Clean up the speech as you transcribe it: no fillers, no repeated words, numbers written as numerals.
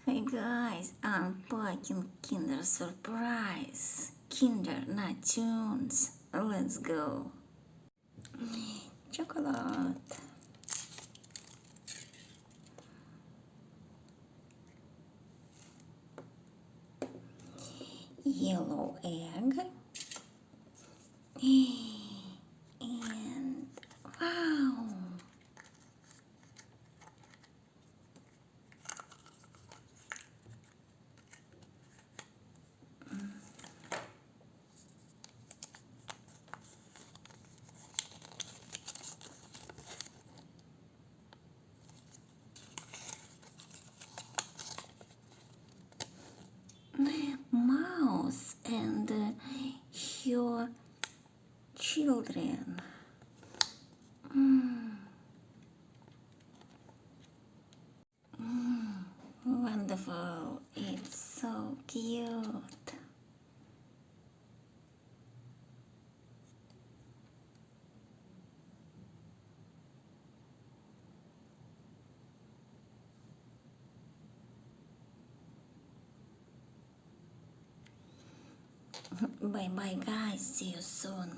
Hey guys, unpacking Kinder surprise. Kinder, not tunes. Let's go. Chocolate. Yellow egg. And wow. Mouse and your children. Wonderful. It's so cute. Bye bye guys. See you soon.